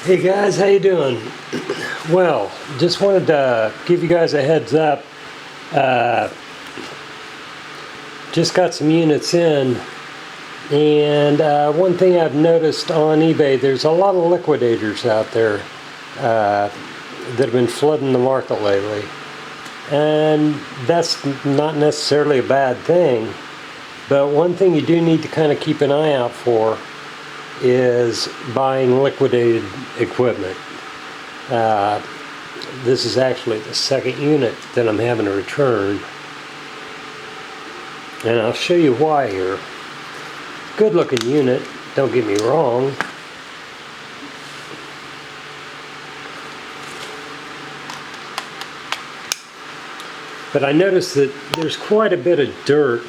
Hey guys, how you doing? Well, just wanted to give you guys a heads up. Just got some units in, and one thing I've noticed on eBay, there's a lot of liquidators out there that have been flooding the market lately. And that's not necessarily a bad thing, but one thing you do need to kind of keep an eye out for is buying liquidated equipment. This is actually the second unit that I'm having to return, and I'll show you why here. Good looking unit, don't get me wrong. But I noticed that there's quite a bit of dirt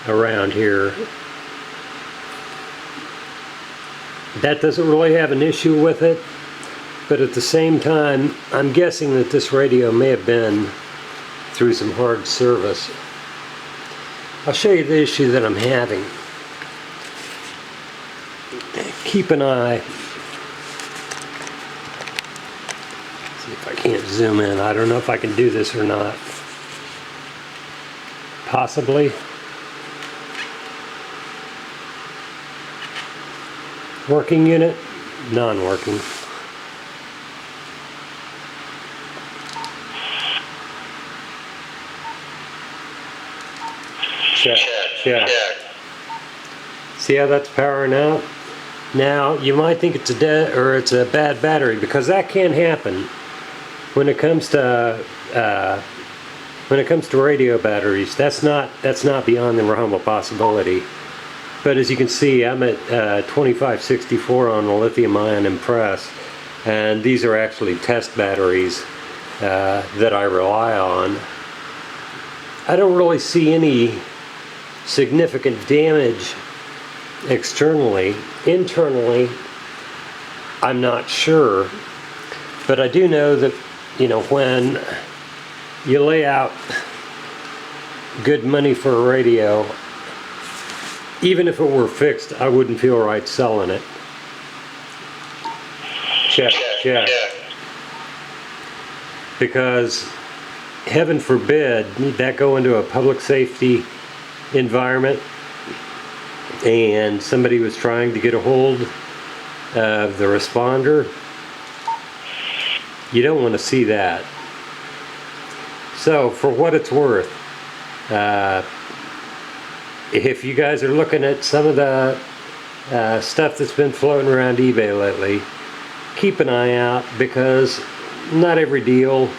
around here. That doesn't really have an issue with it, but at the same time, I'm guessing that this radio may have been through some hard service. I'll show you the issue that I'm having. Keep an eye. See if I can't zoom in. I don't know if I can do this or not. Possibly. Working unit, non-working. Check. See how that's powering out? Now you might think it's a bad battery, because that can happen when it comes to radio batteries. That's not beyond the realm of possibility. But as you can see, I'm at 2564 on a lithium-ion Impress, and these are actually test batteries that I rely on. I don't really see any significant damage externally. Internally, I'm not sure, but I do know that, you know, when you lay out good money for a radio, even if it were fixed, I wouldn't feel right selling it. Check. Because heaven forbid that go into a public safety environment and somebody was trying to get a hold of the responder. You don't want to see that. So for what it's worth, if you guys are looking at some of the stuff that's been floating around eBay lately, keep an eye out, because not every deal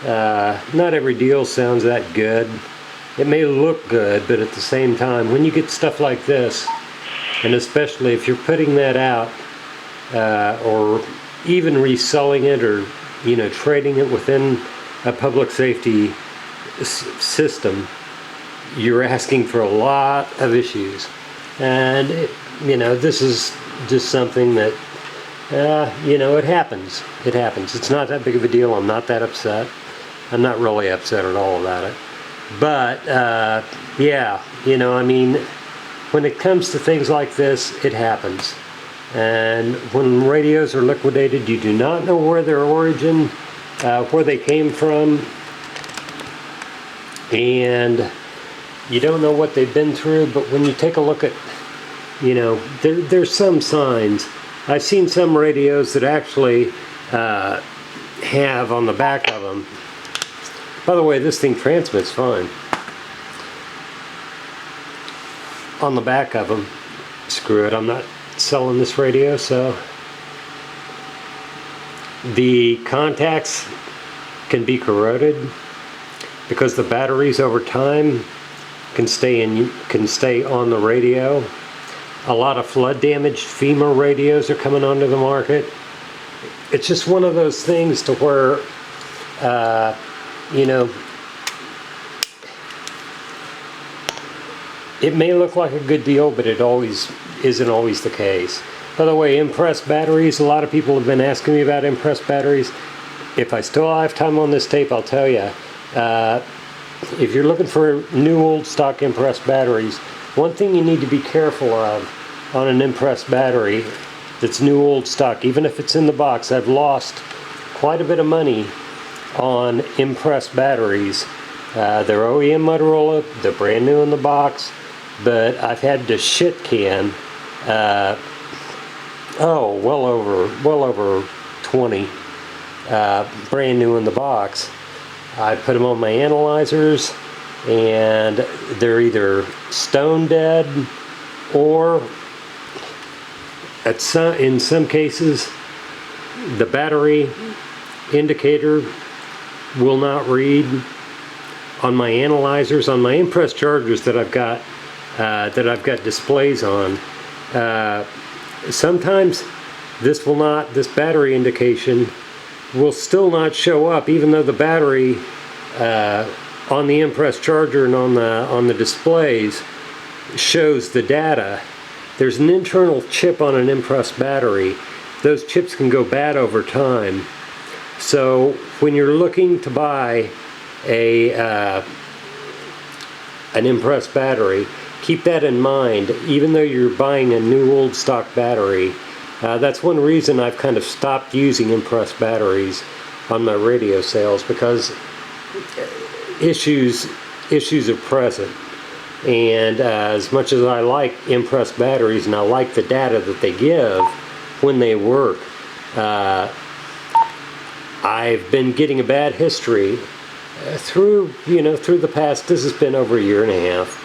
sounds that good. It may look good, but at the same time, when you get stuff like this, and especially if you're putting that out, or even reselling it, or trading it within a public safety system, you're asking for a lot of issues. And this is just something that it happens. It's not that big of a deal. I'm not that upset. I'm not really upset at all about it. But when it comes to things like this, it happens. And when radios are liquidated, you do not know where their origin, where they came from, and you don't know what they've been through. But when you take a look at, there's some signs. I've seen some radios that actually have on the back of them. By the way, this thing transmits fine. On the back of them, screw it, I'm not selling this radio, so the contacts can be corroded because the batteries over time can stay on the radio. A lot of flood damaged FEMA radios are coming onto the market. It's just one of those things to where it may look like a good deal, but it isn't always the case. By the way, Impress batteries, a lot of people have been asking me about Impress batteries. If I still have time on this tape, I'll tell you. If you're looking for new old stock Impress batteries, one thing you need to be careful of on an Impress battery that's new old stock. Even if it's in the box, I've lost quite a bit of money on impressed batteries. They're OEM Motorola, they're brand new in the box, but I've had to shit can, well over 20, brand new in the box. I put them on my analyzers, and they're either stone dead, or in some cases, the battery indicator will not read on my analyzers, on my impressed chargers that I've got displays on. Sometimes this battery indication will still not show up, even though the battery on the impressed charger and on the displays shows the data. There's an internal chip on an impressed battery. Those chips can go bad over time. So when you're looking to buy an impressed battery, keep that in mind. Even though you're buying a new old stock battery, that's one reason I've kind of stopped using impressed batteries on my radio sales, because issues are present. And as much as I like impressed batteries and I like the data that they give when they work, I've been getting a bad history through the past. This has been over a year and a half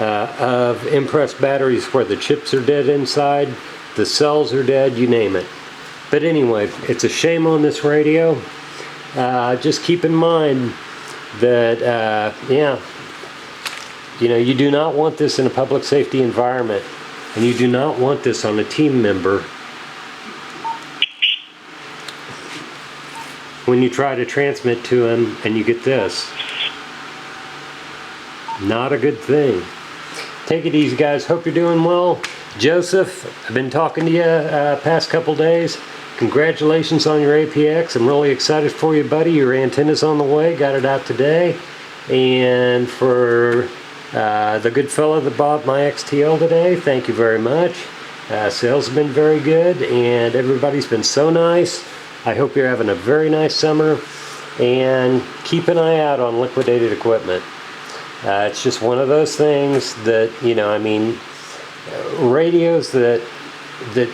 of impressed batteries where the chips are dead inside, the cells are dead, you name it. But anyway, it's a shame on this radio. Just keep in mind that you do not want this in a public safety environment, and you do not want this on a team member when you try to transmit to him and you get this. Not a good thing. Take it easy, guys. Hope you're doing well. Joseph, I've been talking to you past couple days. Congratulations on your APX. I'm really excited for you, buddy. Your antenna's on the way. Got it out today. And for the good fellow that bought my XTL today, thank you very much. Sales have been very good, and everybody's been so nice. I hope you're having a very nice summer, and keep an eye out on Liquidated equipment. It's just one of those things that, radios that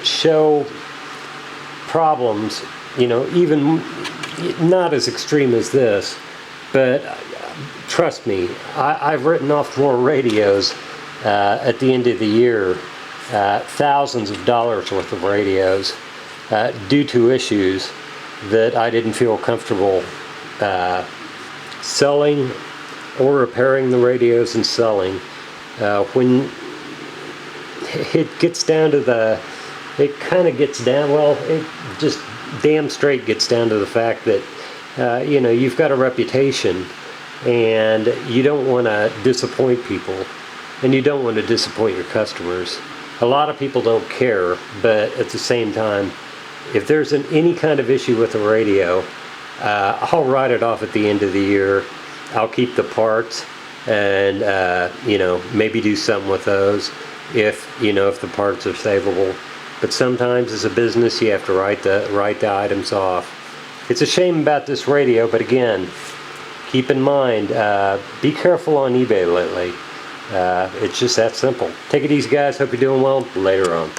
show problems, even not as extreme as this, but trust me, I've written off more radios at the end of the year, thousands of dollars worth of radios, due to issues that I didn't feel comfortable selling or repairing the radios and selling. When it gets down to it just damn straight gets down to the fact that you've got a reputation, and you don't want to disappoint people, and you don't want to disappoint your customers. A lot of people don't care, but at the same time, if there's any kind of issue with a radio, I'll write it off at the end of the year. I'll keep the parts, and maybe do something with those if the parts are savable. But sometimes as a business, you have to write the items off. It's a shame about this radio, but again, keep in mind, be careful on eBay lately. It's just that simple. Take it easy, guys. Hope you're doing well. Later on.